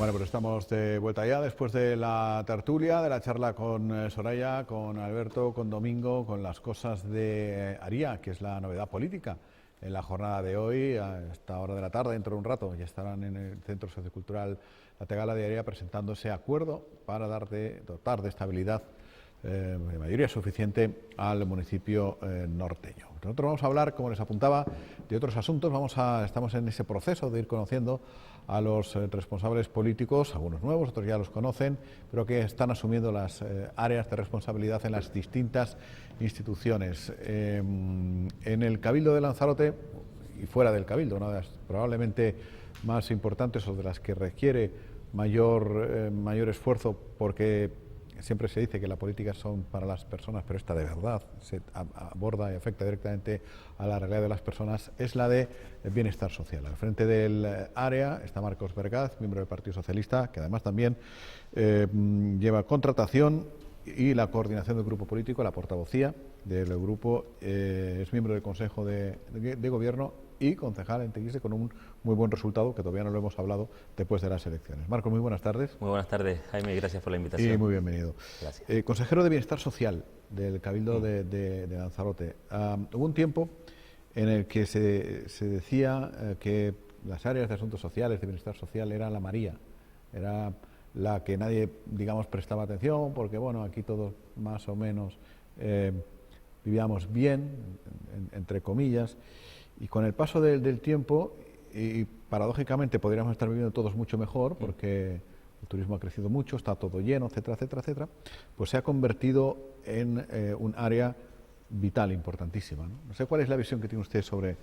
Bueno, pues estamos de vuelta ya después de la tertulia, de la charla con Soraya, con Alberto, con Domingo, con las cosas de Aria, que es la novedad política en la jornada de hoy, a esta hora de la tarde, dentro de un rato, ya estarán en el Centro Sociocultural La Tegala de Aria presentando ese acuerdo para dotar de estabilidad de mayoría suficiente al municipio norteño. Nosotros vamos a hablar, como les apuntaba, de otros asuntos. Estamos en ese proceso de ir conociendo a los responsables políticos, algunos nuevos, otros ya los conocen, pero que están asumiendo las áreas de responsabilidad en las distintas instituciones. En el Cabildo de Lanzarote y fuera del Cabildo, una de las probablemente más importantes o de las que requiere mayor esfuerzo, porque siempre se dice que la política son para las personas, pero esta de verdad se aborda y afecta directamente a la realidad de las personas, es la de bienestar social. Al frente del área está Marcos Vergaz, miembro del Partido Socialista, que además también lleva contratación y la coordinación del grupo político, la portavocía del grupo, es miembro del Consejo de Gobierno y concejal en Teguise con un muy buen resultado, que todavía no lo hemos hablado, después de las elecciones. Marco, muy buenas tardes. Muy buenas tardes, Jaime, y gracias por la invitación. Y muy bienvenido. Gracias. Consejero de Bienestar Social del Cabildo de Lanzarote. Hubo un tiempo en el que se decía que las áreas de asuntos sociales, de bienestar social, era la María, era la que nadie, digamos, prestaba atención, porque, bueno, aquí todos más o menos vivíamos bien, entre comillas. Y con el paso del tiempo, y paradójicamente podríamos estar viviendo todos mucho mejor, porque el turismo ha crecido mucho, está todo lleno, etcétera, etcétera, etcétera, pues se ha convertido en un área vital, importantísima, ¿no? No sé cuál es la visión que tiene usted sobre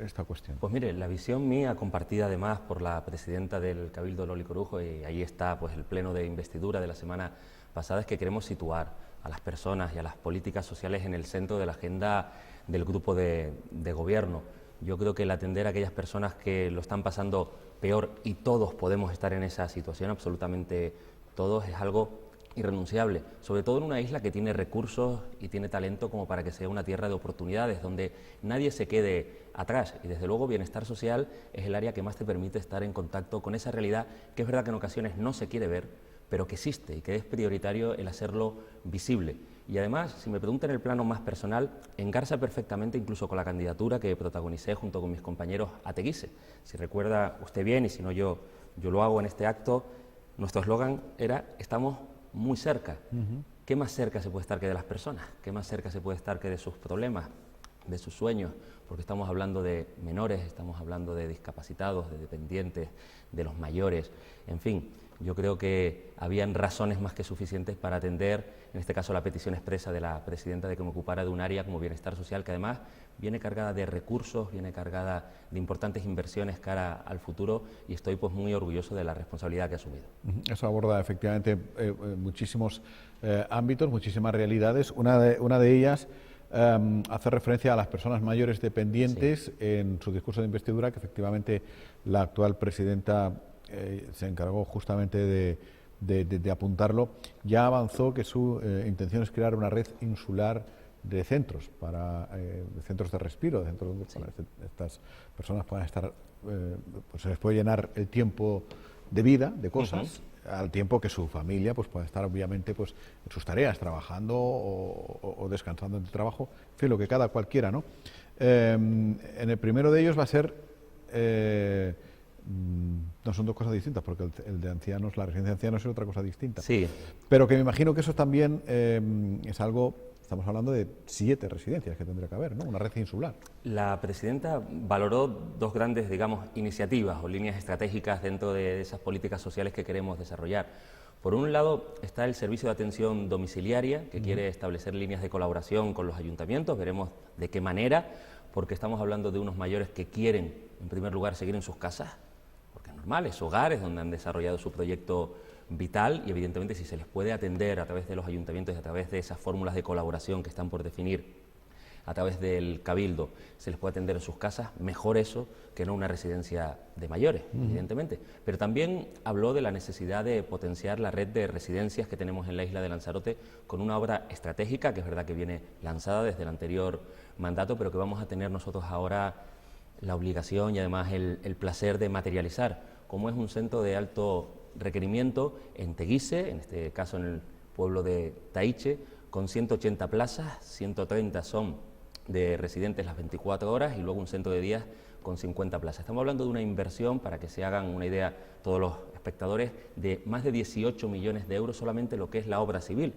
esta cuestión. Pues mire, la visión mía, compartida además por la presidenta del Cabildo, Loli Corujo, y ahí está pues el pleno de investidura de la semana pasada, es que queremos situar a las personas y a las políticas sociales en el centro de la agenda del grupo de gobierno. Yo creo que el atender a aquellas personas que lo están pasando peor, y todos podemos estar en esa situación, absolutamente todos, es algo irrenunciable, sobre todo en una isla que tiene recursos y tiene talento como para que sea una tierra de oportunidades, donde nadie se quede atrás, y desde luego bienestar social es el área que más te permite estar en contacto con esa realidad que es verdad que en ocasiones no se quiere ver, pero que existe y que es prioritario el hacerlo visible. Y además, si me preguntan en el plano más personal, engarza perfectamente incluso con la candidatura que protagonicé junto con mis compañeros a Teguise. Si recuerda usted bien, y si no yo lo hago en este acto, nuestro eslogan era «Estamos muy cerca». ¿Qué más cerca se puede estar que de las personas? ¿Qué más cerca se puede estar que de sus problemas, de sus sueños? Porque estamos hablando de menores, estamos hablando de discapacitados, de dependientes, de los mayores, en fin. Yo creo que habían razones más que suficientes para atender, en este caso, la petición expresa de la presidenta de que me ocupara de un área como bienestar social, que además viene cargada de recursos, viene cargada de importantes inversiones cara al futuro, y estoy pues muy orgulloso de la responsabilidad que he asumido. Eso aborda efectivamente muchísimos ámbitos, muchísimas realidades. Una de ellas hace referencia a las personas mayores dependientes, sí, en su discurso de investidura, que efectivamente la actual presidenta se encargó justamente de apuntarlo. Ya avanzó que su intención es crear una red insular de centros, de centros de respiro, de centros donde, sí, estas personas puedan estar, pues se les puede llenar el tiempo de vida, de cosas, al tiempo que su familia pues pueda estar obviamente pues en sus tareas, trabajando o descansando en el trabajo, en fin, lo que cada cualquiera, ¿no? En el primero de ellos va a ser no, son dos cosas distintas, porque el de ancianos, la residencia de ancianos es otra cosa distinta. Sí. Pero que me imagino que eso también es algo, estamos hablando de 7 residencias que tendría que haber, ¿no? Una red insular. La presidenta valoró dos grandes, digamos, iniciativas o líneas estratégicas dentro de esas políticas sociales que queremos desarrollar. Por un lado está el servicio de atención domiciliaria, que quiere establecer líneas de colaboración con los ayuntamientos, veremos de qué manera, porque estamos hablando de unos mayores que quieren, en primer lugar, seguir en sus casas, porque es normal, es hogares donde han desarrollado su proyecto vital, y evidentemente si se les puede atender a través de los ayuntamientos y a través de esas fórmulas de colaboración que están por definir a través del Cabildo, se les puede atender en sus casas, mejor eso que no una residencia de mayores, evidentemente. Pero también habló de la necesidad de potenciar la red de residencias que tenemos en la isla de Lanzarote con una obra estratégica, que es verdad que viene lanzada desde el anterior mandato, pero que vamos a tener nosotros ahora la obligación y además el placer de materializar como es un centro de alto requerimiento en Teguise, en este caso en el pueblo de Taiche, con 180 plazas, 130 son de residentes las 24 horas y luego un centro de días con 50 plazas. Estamos hablando de una inversión, para que se hagan una idea todos los espectadores, de más de 18 millones de euros solamente lo que es la obra civil,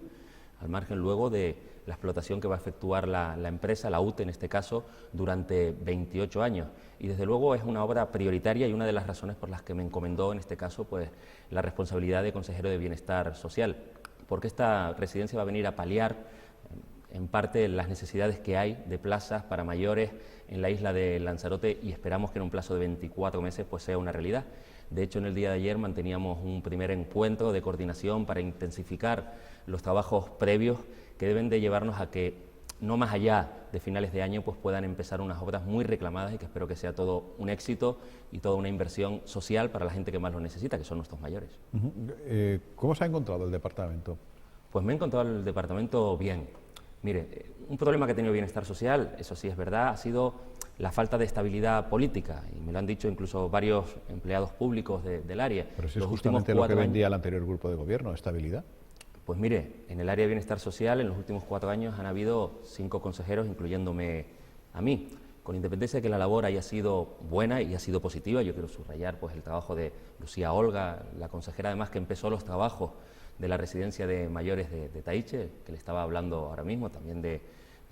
al margen luego de la explotación que va a efectuar la empresa, la UTE en este caso, durante 28 años. Y desde luego es una obra prioritaria y una de las razones por las que me encomendó en este caso pues la responsabilidad de consejero de Bienestar Social, porque esta residencia va a venir a paliar en parte las necesidades que hay de plazas para mayores en la isla de Lanzarote y esperamos que en un plazo de 24 meses pues sea una realidad. De hecho, en el día de ayer manteníamos un primer encuentro de coordinación para intensificar los trabajos previos que deben de llevarnos a que no más allá de finales de año pues puedan empezar unas obras muy reclamadas y que espero que sea todo un éxito y toda una inversión social para la gente que más lo necesita, que son nuestros mayores. ¿Cómo se ha encontrado el departamento? Pues me he encontrado el departamento bien. Mire, un problema que ha tenido Bienestar Social, eso sí es verdad, ha sido la falta de estabilidad política, y me lo han dicho incluso varios empleados públicos del área. Pero si es justamente lo que vendía el anterior grupo de gobierno, estabilidad. Pues mire, en el área de Bienestar Social en los últimos 4 años han habido 5 consejeros, incluyéndome a mí. Con independencia de que la labor haya sido buena y ha sido positiva, yo quiero subrayar pues el trabajo de Lucía Olga, la consejera además que empezó los trabajos de la residencia de mayores de Taiche, que le estaba hablando ahora mismo, también en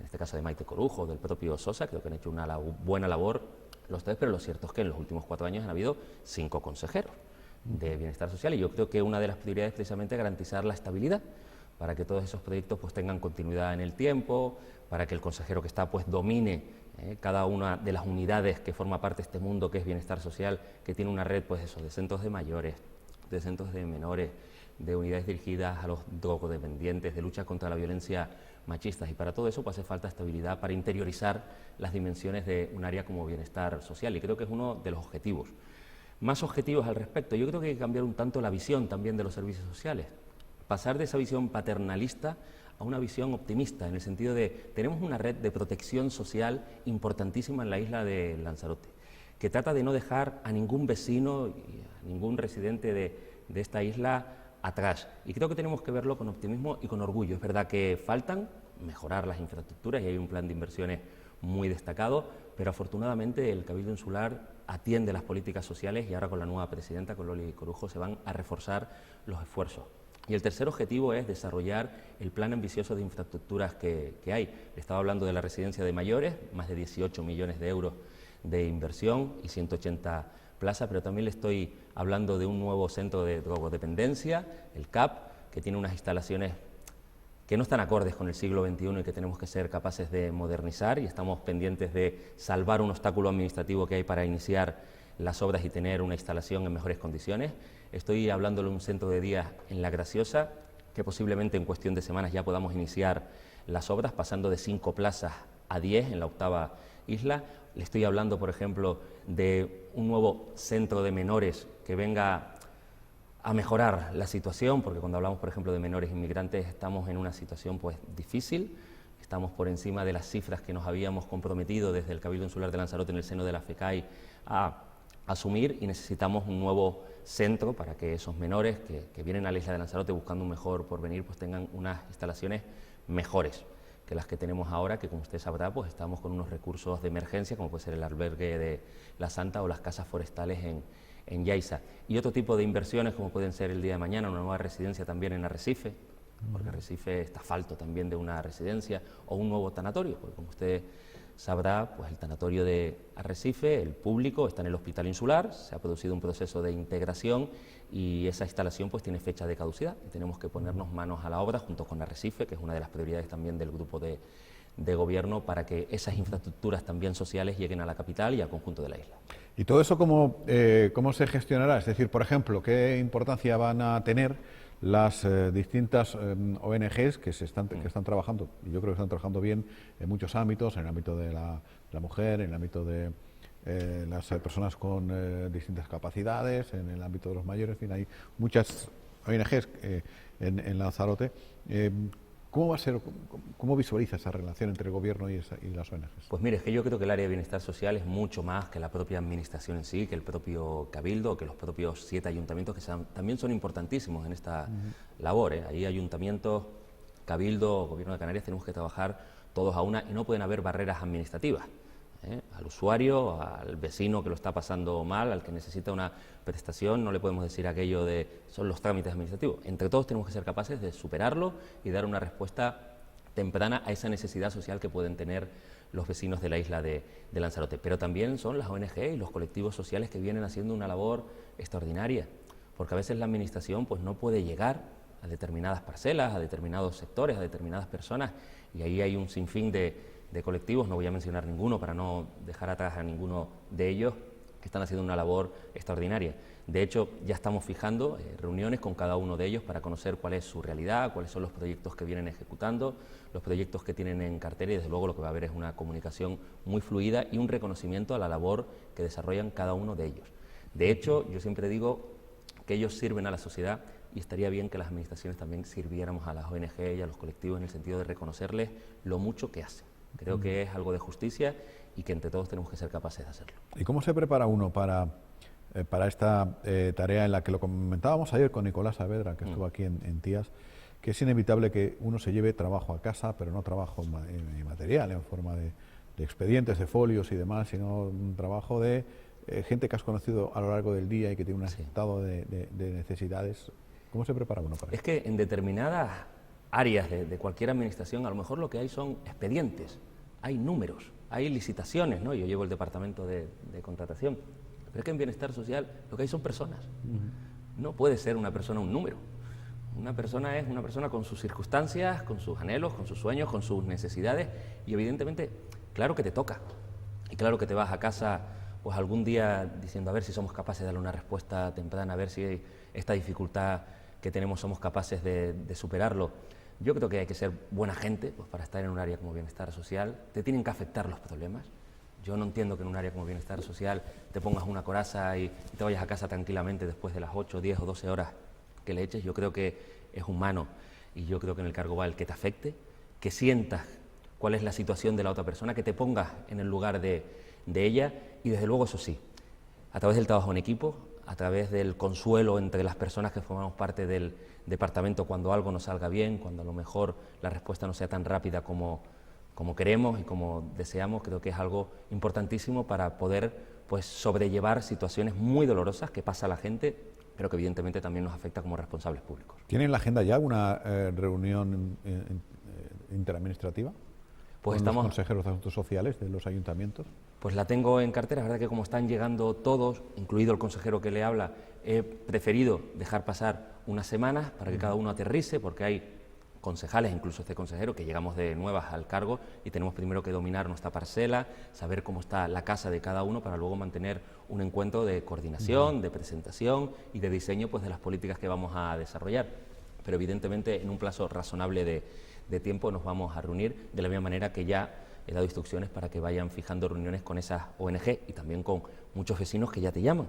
este caso de Maite Corujo, del propio Sosa, creo que han hecho una buena labor los tres, pero lo cierto es que en los últimos 4 años han habido 5 consejeros de Bienestar Social y yo creo que una de las prioridades es precisamente garantizar la estabilidad para que todos esos proyectos pues tengan continuidad en el tiempo, para que el consejero que está pues domine cada una de las unidades que forma parte de este mundo que es Bienestar Social, que tiene una red pues eso, de centros de mayores, de centros de menores, de unidades dirigidas a los drogodependientes, de lucha contra la violencia machista, y para todo eso pues hace falta estabilidad para interiorizar las dimensiones de un área como Bienestar Social y creo que es uno de los objetivos. Más objetivos al respecto, yo creo que hay que cambiar un tanto la visión también de los servicios sociales, pasar de esa visión paternalista a una visión optimista, en el sentido de tenemos una red de protección social importantísima en la isla de Lanzarote, que trata de no dejar a ningún vecino y a ningún residente de esta isla atrás. Y creo que tenemos que verlo con optimismo y con orgullo. Es verdad que faltan mejorar las infraestructuras y hay un plan de inversiones muy destacado, pero afortunadamente el Cabildo Insular atiende las políticas sociales y ahora con la nueva presidenta, con Loli Corujo, se van a reforzar los esfuerzos. Y el tercer objetivo es desarrollar el plan ambicioso de infraestructuras que hay. Le estaba hablando de la residencia de mayores, más de 18 millones de euros de inversión y 180 plazas, pero también le estoy hablando de un nuevo centro de drogodependencia, el CAP, que tiene unas instalaciones que no están acordes con el siglo XXI y que tenemos que ser capaces de modernizar y estamos pendientes de salvar un obstáculo administrativo que hay para iniciar las obras y tener una instalación en mejores condiciones. Estoy hablándole de un centro de día en La Graciosa, que posiblemente en cuestión de semanas ya podamos iniciar las obras, pasando de 5 plazas a 10 en la 8ª isla. Le estoy hablando, por ejemplo, de un nuevo centro de menores que venga a mejorar la situación, porque cuando hablamos, por ejemplo, de menores inmigrantes, estamos en una situación pues difícil, estamos por encima de las cifras que nos habíamos comprometido desde el Cabildo Insular de Lanzarote en el seno de la FECAI a asumir y necesitamos un nuevo centro para que esos menores que vienen a la isla de Lanzarote buscando un mejor porvenir pues tengan unas instalaciones mejores que las que tenemos ahora, que como usted sabrá pues estamos con unos recursos de emergencia como puede ser el albergue de La Santa o las casas forestales en Yaiza, y otro tipo de inversiones como pueden ser el día de mañana una nueva residencia también en Arrecife, porque Arrecife está falto también de una residencia, o un nuevo tanatorio, porque como usted sabrá, pues el tanatorio de Arrecife, el público, está en el Hospital Insular, se ha producido un proceso de integración y esa instalación pues tiene fecha de caducidad y tenemos que ponernos manos a la obra junto con Arrecife, que es una de las prioridades también del grupo de gobierno para que esas infraestructuras también sociales lleguen a la capital y al conjunto de la isla. ¿Y todo eso cómo se gestionará? Es decir, por ejemplo, ¿qué importancia van a tener las distintas ONGs que están trabajando? Y yo creo que están trabajando bien en muchos ámbitos, en el ámbito de la mujer, en el ámbito de las personas con distintas capacidades, en el ámbito de los mayores, en fin, hay muchas ONGs en Lanzarote. ¿Cómo va a ser, cómo visualiza esa relación entre el gobierno y las ONGs? Pues mire, es que yo creo que el área de bienestar social es mucho más que la propia administración en sí, que el propio cabildo, que los propios 7 ayuntamientos que también son importantísimos en esta labor. Ahí ayuntamientos, cabildo, gobierno de Canarias, tenemos que trabajar todos a una y no pueden haber barreras administrativas. Al usuario, al vecino que lo está pasando mal, al que necesita una prestación, no le podemos decir aquello de son los trámites administrativos. Entre todos tenemos que ser capaces de superarlo y dar una respuesta temprana a esa necesidad social que pueden tener los vecinos de la isla de Lanzarote. Pero también son las ONG y los colectivos sociales que vienen haciendo una labor extraordinaria, porque a veces la administración pues no puede llegar a determinadas parcelas, a determinados sectores, a determinadas personas, y ahí hay un sinfín de colectivos, no voy a mencionar ninguno para no dejar atrás a ninguno de ellos, que están haciendo una labor extraordinaria. De hecho, ya estamos fijando reuniones con cada uno de ellos para conocer cuál es su realidad, cuáles son los proyectos que vienen ejecutando, los proyectos que tienen en cartera, y desde luego lo que va a haber es una comunicación muy fluida y un reconocimiento a la labor que desarrollan cada uno de ellos. De hecho, yo siempre digo que ellos sirven a la sociedad y estaría bien que las administraciones también sirviéramos a las ONG y a los colectivos en el sentido de reconocerles lo mucho que hacen. Creo que es algo de justicia y que entre todos tenemos que ser capaces de hacerlo. ¿Y cómo se prepara uno para esta tarea en la que lo comentábamos ayer con Nicolás Saavedra, que estuvo aquí en Tías, que es inevitable que uno se lleve trabajo a casa, pero no trabajo material, en forma de expedientes, de folios y demás, sino un trabajo de gente que has conocido a lo largo del día y que tiene un estado de necesidades? ¿Cómo se prepara uno para eso? Es que en determinadas áreas de cualquier administración a lo mejor lo que hay son expedientes, hay números, hay licitaciones, ¿no? Yo llevo el departamento de contratación, pero es que en bienestar social lo que hay son personas. No puede ser una persona un número. Una persona es una persona con sus circunstancias, con sus anhelos, con sus sueños, con sus necesidades, y evidentemente, claro que te toca, y claro que te vas a casa pues algún día diciendo a ver si somos capaces de darle una respuesta temprana, a ver si esta dificultad que tenemos somos capaces de superarlo. Yo creo que hay que ser buena gente pues, para estar en un área como bienestar social. Te tienen que afectar los problemas. Yo no entiendo que en un área como bienestar social te pongas una coraza y te vayas a casa tranquilamente después de las 8, 10 o 12 horas que le eches. Yo creo que es humano y yo creo que en el cargo va el que te afecte, que sientas cuál es la situación de la otra persona, que te pongas en el lugar de ella y desde luego eso sí, a través del trabajo en equipo, a través del consuelo entre las personas que formamos parte del departamento cuando algo no salga bien, cuando a lo mejor la respuesta no sea tan rápida como queremos y como deseamos. Creo que es algo importantísimo para poder pues, sobrellevar situaciones muy dolorosas que pasa a la gente, pero que evidentemente también nos afecta como responsables públicos. ¿Tienen en la agenda ya una reunión interadministrativa? Pues ¿Con los consejeros de asuntos sociales de los ayuntamientos? Pues la tengo en cartera. Es verdad que como están llegando todos, incluido el consejero que le habla, he preferido dejar pasar unas semanas para que cada uno aterrice, porque hay concejales, incluso este consejero, que llegamos de nuevas al cargo y tenemos primero que dominar nuestra parcela, saber cómo está la casa de cada uno para luego mantener un encuentro de coordinación, de presentación y de diseño pues, de las políticas que vamos a desarrollar. Pero evidentemente en un plazo razonable de tiempo nos vamos a reunir, de la misma manera que ya he dado instrucciones para que vayan fijando reuniones con esas ONG y también con muchos vecinos que ya te llaman,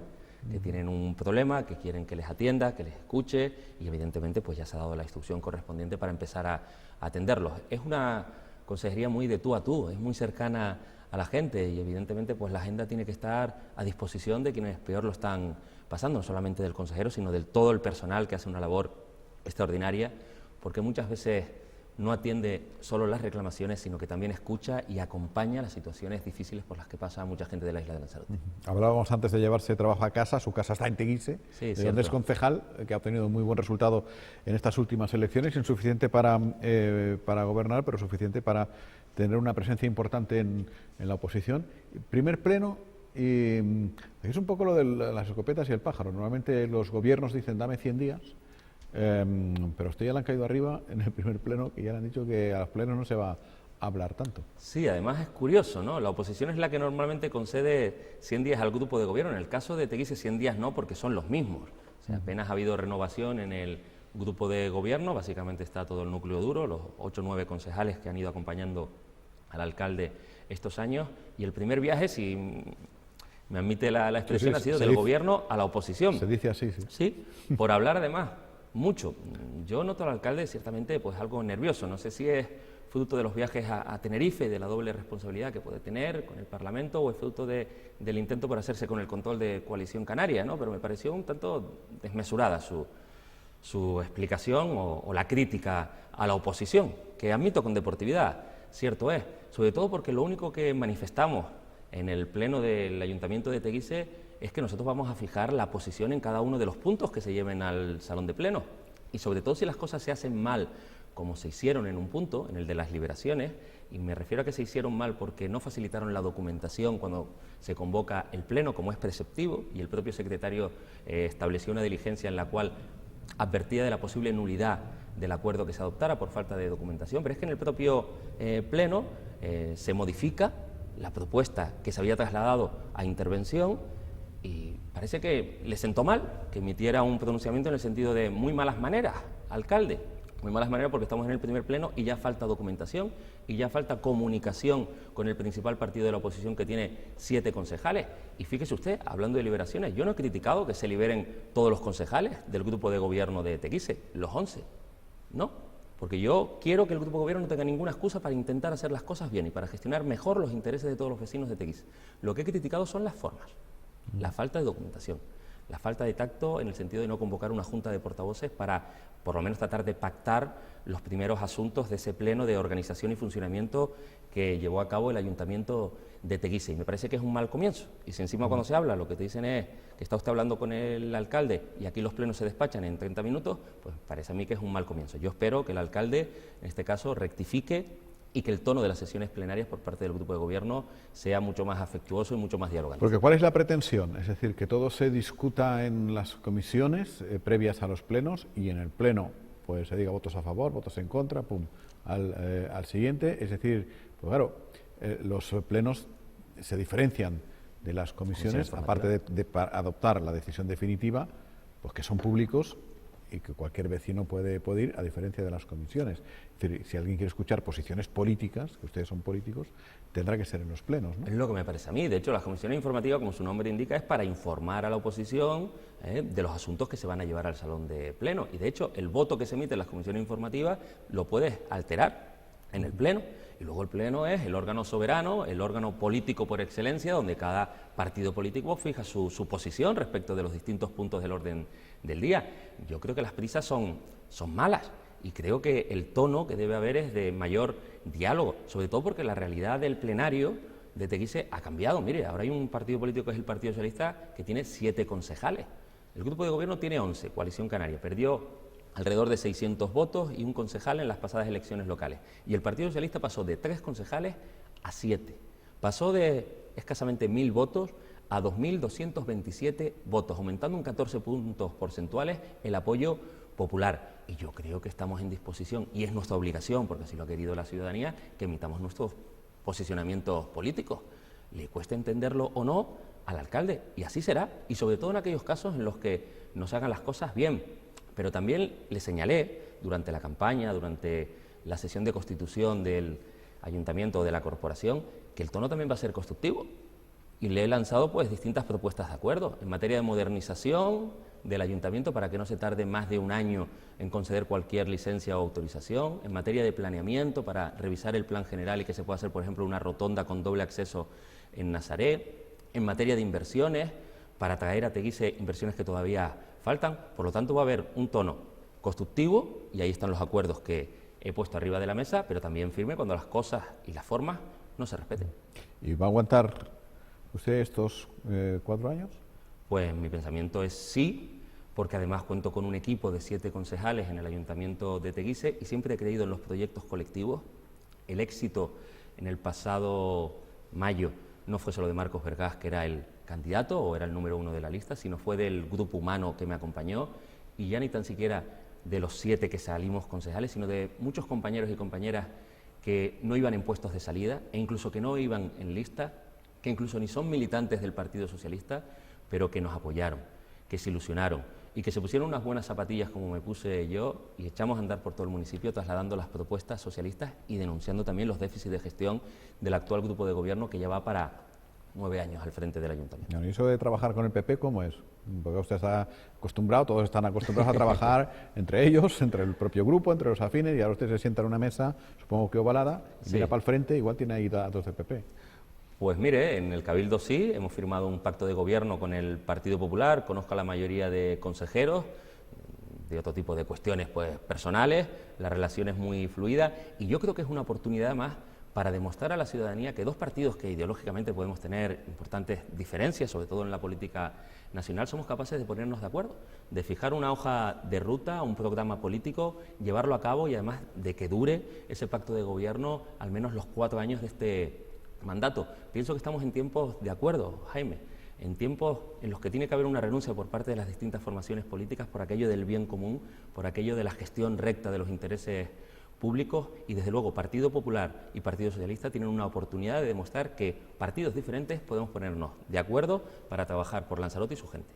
que tienen un problema, que quieren que les atienda, que les escuche y evidentemente pues ya se ha dado la instrucción correspondiente para empezar a atenderlos. Es una consejería muy de tú a tú, es muy cercana a la gente y evidentemente pues la agenda tiene que estar a disposición de quienes peor lo están pasando, no solamente del consejero, sino de todo el personal que hace una labor extraordinaria, porque muchas veces no atiende solo las reclamaciones, sino que también escucha y acompaña las situaciones difíciles por las que pasa mucha gente de la isla de Lanzarote. Hablábamos antes de llevarse trabajo a casa, su casa está en Teguise, sí, donde es concejal, que ha obtenido muy buen resultado en estas últimas elecciones, insuficiente para gobernar, pero suficiente para tener una presencia importante en la oposición. Primer pleno, y es un poco lo de las escopetas y el pájaro. Normalmente los gobiernos dicen dame 100 días, pero a usted ya le han caído arriba en el primer pleno, que ya le han dicho que a los plenos no se va a hablar tanto. Sí, además es curioso, ¿no? La oposición es la que normalmente concede 100 días al grupo de gobierno. En el caso de Teguise 100 días no, porque son los mismos. O sea, apenas ha habido renovación en el grupo de gobierno, básicamente está todo el núcleo duro, los 8 o 9 concejales que han ido acompañando al alcalde estos años, y el primer viaje, si me admite la expresión, ha sido del gobierno a la oposición. Se dice así, sí. Sí, por hablar además mucho. Yo noto al alcalde ciertamente pues algo nervioso, no sé si es fruto de los viajes a Tenerife, de la doble responsabilidad que puede tener con el Parlamento, o es fruto del intento por hacerse con el control de Coalición Canaria, ¿no? Pero me pareció un tanto desmesurada su explicación o la crítica a la oposición, que admito con deportividad, cierto es, sobre todo porque lo único que manifestamos en el pleno del Ayuntamiento de Teguise es que nosotros vamos a fijar la posición en cada uno de los puntos que se lleven al salón de pleno, y sobre todo si las cosas se hacen mal, como se hicieron en un punto, en el de las liberaciones, y me refiero a que se hicieron mal porque no facilitaron la documentación cuando se convoca el pleno, como es preceptivo, y el propio secretario estableció una diligencia en la cual advertía de la posible nulidad del acuerdo que se adoptara por falta de documentación, pero es que en el propio pleno se modifica la propuesta que se había trasladado a intervención, y parece que le sentó mal que emitiera un pronunciamiento en el sentido de muy malas maneras, alcalde. Muy malas maneras porque estamos en el primer pleno y ya falta documentación y ya falta comunicación con el principal partido de la oposición, que tiene 7 concejales. Y fíjese usted, hablando de liberaciones, yo no he criticado que se liberen todos los concejales del grupo de gobierno de Teguise, los 11, no, porque yo quiero que el grupo de gobierno no tenga ninguna excusa para intentar hacer las cosas bien y para gestionar mejor los intereses de todos los vecinos de Teguise. Lo que he criticado son las formas, la falta de documentación, la falta de tacto en el sentido de no convocar una junta de portavoces para, por lo menos, tratar de pactar los primeros asuntos de ese pleno de organización y funcionamiento que llevó a cabo el Ayuntamiento de Teguise. Y me parece que es un mal comienzo. Y si encima cuando se habla lo que te dicen es que está usted hablando con el alcalde y aquí los plenos se despachan en 30 minutos, pues parece a mí que es un mal comienzo. Yo espero que el alcalde, en este caso, rectifique y que el tono de las sesiones plenarias por parte del grupo de gobierno sea mucho más afectuoso y mucho más dialogante. Porque ¿cuál es la pretensión? Es decir, que todo se discuta en las comisiones previas a los plenos, y en el pleno pues se diga votos a favor, votos en contra, pum, al siguiente. Es decir, pues claro, los plenos se diferencian de las comisiones, aparte de adoptar la decisión definitiva, pues que son públicos y que cualquier vecino puede ir, a diferencia de las comisiones. Es decir, si alguien quiere escuchar posiciones políticas, que ustedes son políticos, tendrá que ser en los plenos, ¿no? Es lo que me parece a mí. De hecho, las comisiones informativas, como su nombre indica, es para informar a la oposición de los asuntos que se van a llevar al salón de pleno. Y de hecho, el voto que se emite en las comisiones informativas lo puedes alterar en el pleno. Y luego el pleno es el órgano soberano, el órgano político por excelencia, donde cada partido político fija su posición respecto de los distintos puntos del orden del día. Yo creo que las prisas son malas, y creo que el tono que debe haber es de mayor diálogo, sobre todo porque la realidad del plenario de Teguise ha cambiado. Mire, ahora hay un partido político, que es el Partido Socialista, que tiene 7 concejales. El grupo de gobierno tiene 11, Coalición Canaria, perdió alrededor de 600 votos y un concejal en las pasadas elecciones locales. Y el Partido Socialista pasó de 3 concejales a 7. Pasó de escasamente 1.000 votos a 2.227 votos, aumentando un 14 puntos porcentuales el apoyo popular. Y yo creo que estamos en disposición, y es nuestra obligación, porque así lo ha querido la ciudadanía, que emitamos nuestros posicionamientos políticos. Le cueste entenderlo o no al alcalde, y así será, y sobre todo en aquellos casos en los que nos hagan las cosas bien. Pero también le señalé durante la campaña, durante la sesión de constitución del Ayuntamiento o de la Corporación, que el tono también va a ser constructivo. Y le he lanzado pues distintas propuestas de acuerdo en materia de modernización del Ayuntamiento, para que no se tarde más de un año en conceder cualquier licencia o autorización, en materia de planeamiento para revisar el plan general y que se pueda hacer, por ejemplo, una rotonda con doble acceso en Nazaret, en materia de inversiones, para traer a Teguise inversiones que todavía faltan. Por lo tanto, va a haber un tono constructivo, y ahí están los acuerdos que he puesto arriba de la mesa, pero también firme cuando las cosas y las formas no se respeten. ¿Y va a aguantar usted estos 4 años? Pues mi pensamiento es sí, porque además cuento con un equipo de 7 concejales en el Ayuntamiento de Teguise, y siempre he creído en los proyectos colectivos. El éxito en el pasado mayo no fue solo de Marcos Vergás, que era el candidato o era el número 1 de la lista, sino fue del grupo humano que me acompañó, y ya ni tan siquiera de los 7 que salimos concejales, sino de muchos compañeros y compañeras que no iban en puestos de salida, e incluso que no iban en lista, que incluso ni son militantes del Partido Socialista, pero que nos apoyaron, que se ilusionaron y que se pusieron unas buenas zapatillas como me puse yo, y echamos a andar por todo el municipio trasladando las propuestas socialistas y denunciando también los déficits de gestión del actual grupo de gobierno, que ya va para 9 años al frente del ayuntamiento. ¿Y eso de trabajar con el PP cómo es? Porque usted está acostumbrado, todos están acostumbrados a trabajar entre ellos, entre el propio grupo, entre los afines, y ahora usted se sienta en una mesa, supongo que ovalada, y mira para el frente, igual tiene ahí datos del PP. Pues mire, en el Cabildo sí, hemos firmado un pacto de gobierno con el Partido Popular, conozco a la mayoría de consejeros, de otro tipo de cuestiones pues personales, la relación es muy fluida y yo creo que es una oportunidad más para demostrar a la ciudadanía que dos partidos que ideológicamente podemos tener importantes diferencias, sobre todo en la política nacional, somos capaces de ponernos de acuerdo, de fijar una hoja de ruta, un programa político, llevarlo a cabo y además de que dure ese pacto de gobierno al menos los 4 años de este mandato. Pienso que estamos en tiempos de acuerdo, Jaime, en tiempos en los que tiene que haber una renuncia por parte de las distintas formaciones políticas por aquello del bien común, por aquello de la gestión recta de los intereses públicos y desde luego Partido Popular y Partido Socialista tienen una oportunidad de demostrar que partidos diferentes podemos ponernos de acuerdo para trabajar por Lanzarote y su gente.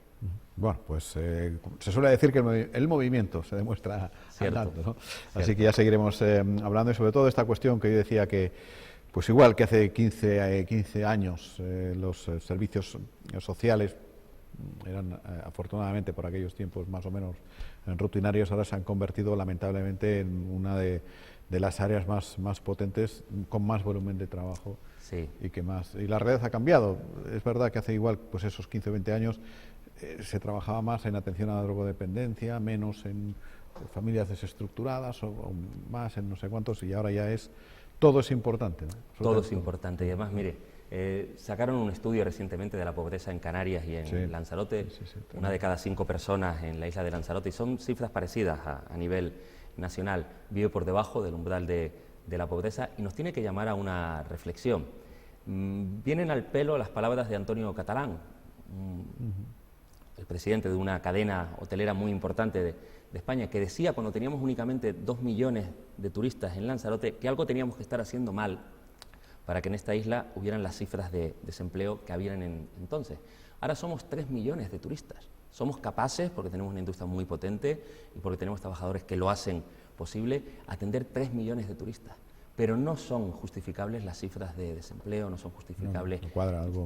Bueno, pues se suele decir que el movimiento se demuestra andando, ¿no? Así que ya seguiremos hablando y sobre todo de esta cuestión que yo decía que pues igual que hace 15 años los servicios sociales eran afortunadamente por aquellos tiempos más o menos rutinarios, ahora se han convertido lamentablemente en una de las áreas más potentes, con más volumen de trabajo. Sí. Y la realidad ha cambiado. Es verdad que hace igual pues esos 15 o 20 años se trabajaba más en atención a la drogodependencia, menos en familias desestructuradas o más en no sé cuántos, y ahora ya todo es importante, ¿no? Todo es importante y además, mire, sacaron un estudio recientemente de la pobreza en Canarias y en Lanzarote, una de cada 5 personas en la isla de Lanzarote, y son cifras parecidas a nivel nacional, vive por debajo del umbral de la pobreza y nos tiene que llamar a una reflexión. Vienen al pelo las palabras de Antonio Catalán, el presidente de una cadena hotelera muy importante de España, que decía cuando teníamos únicamente 2 millones de turistas en Lanzarote que algo teníamos que estar haciendo mal para que en esta isla hubieran las cifras de desempleo que habían entonces. Ahora somos 3 millones de turistas. Somos capaces, porque tenemos una industria muy potente y porque tenemos trabajadores que lo hacen posible, atender 3 millones de turistas. Pero no son justificables las cifras de desempleo, no son justificables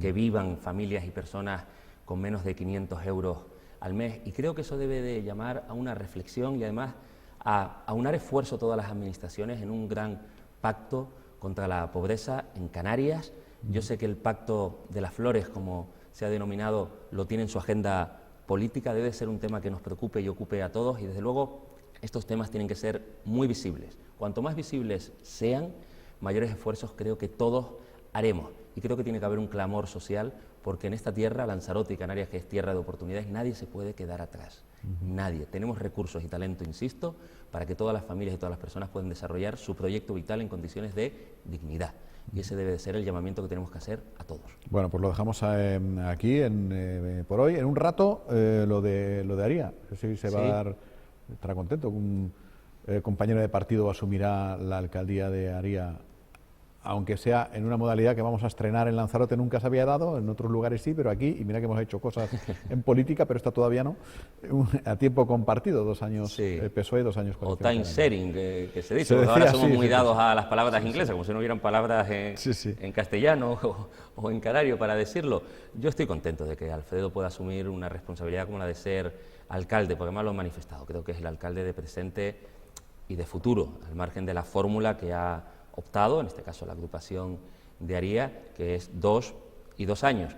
que vivan familias y personas con menos de 500 euros al mes, y creo que eso debe de llamar a una reflexión y además a aunar esfuerzo todas las administraciones en un gran pacto contra la pobreza en Canarias. Yo sé que el Pacto de las Flores, como se ha denominado, lo tiene en su agenda política, debe ser un tema que nos preocupe y ocupe a todos y desde luego estos temas tienen que ser muy visibles. Cuanto más visibles sean, mayores esfuerzos creo que todos haremos y creo que tiene que haber un clamor social porque en esta tierra, Lanzarote y Canarias, que es tierra de oportunidades, nadie se puede quedar atrás, nadie. Tenemos recursos y talento, insisto, para que todas las familias y todas las personas puedan desarrollar su proyecto vital en condiciones de dignidad. Y ese debe de ser el llamamiento que tenemos que hacer a todos. Bueno, pues lo dejamos aquí por hoy. En un rato, lo de Aría, no sé si se va a dar, estará contento, un compañero de partido asumirá la alcaldía de Aría, aunque sea en una modalidad que vamos a estrenar en Lanzarote, nunca se había dado, en otros lugares sí, pero aquí, y mira que hemos hecho cosas en política, pero esta todavía no, a tiempo compartido, 2 años PSOE, 2 años coalición. O time sharing, que se dice, porque ahora somos muy dados a las palabras inglesas, como si no hubieran palabras en castellano o en canario para decirlo. Yo estoy contento de que Alfredo pueda asumir una responsabilidad como la de ser alcalde, porque además lo han manifestado, creo que es el alcalde de presente y de futuro, al margen de la fórmula que ha optado, en este caso la agrupación de Aría, que es 2 y 2 años.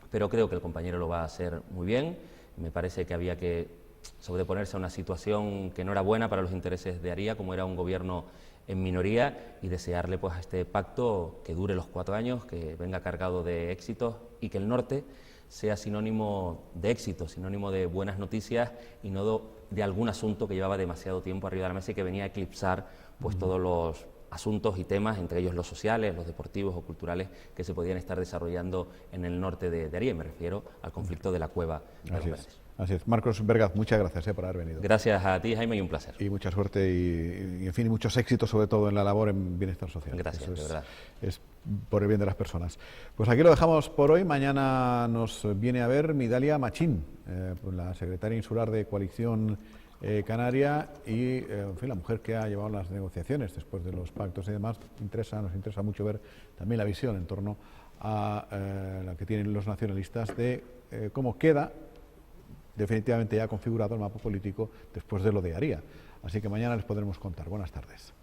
Pero creo que el compañero lo va a hacer muy bien. Me parece que había que sobreponerse a una situación que no era buena para los intereses de Aría, como era un gobierno en minoría, y desearle pues a este pacto que dure los 4 años, que venga cargado de éxitos y que el norte sea sinónimo de éxito, sinónimo de buenas noticias y no de algún asunto que llevaba demasiado tiempo arriba de la mesa y que venía a eclipsar pues todos los asuntos y temas, entre ellos los sociales, los deportivos o culturales, que se podían estar desarrollando en el norte de Aría. Me refiero al conflicto de la cueva de los Verdes. Así es. Marcos Vergaz, muchas gracias por haber venido. Gracias a ti, Jaime, y un placer. Y mucha suerte y en fin, y muchos éxitos, sobre todo en la labor en bienestar social. Gracias, de verdad. Es por el bien de las personas. Pues aquí lo dejamos por hoy. Mañana nos viene a ver Midalia Machín, la secretaria insular de Coalición Canaria y en fin, la mujer que ha llevado las negociaciones después de los pactos y demás. Nos interesa mucho ver también la visión en torno a la que tienen los nacionalistas de cómo queda definitivamente ya configurado el mapa político después de lo de Aría. Así que mañana les podremos contar. Buenas tardes.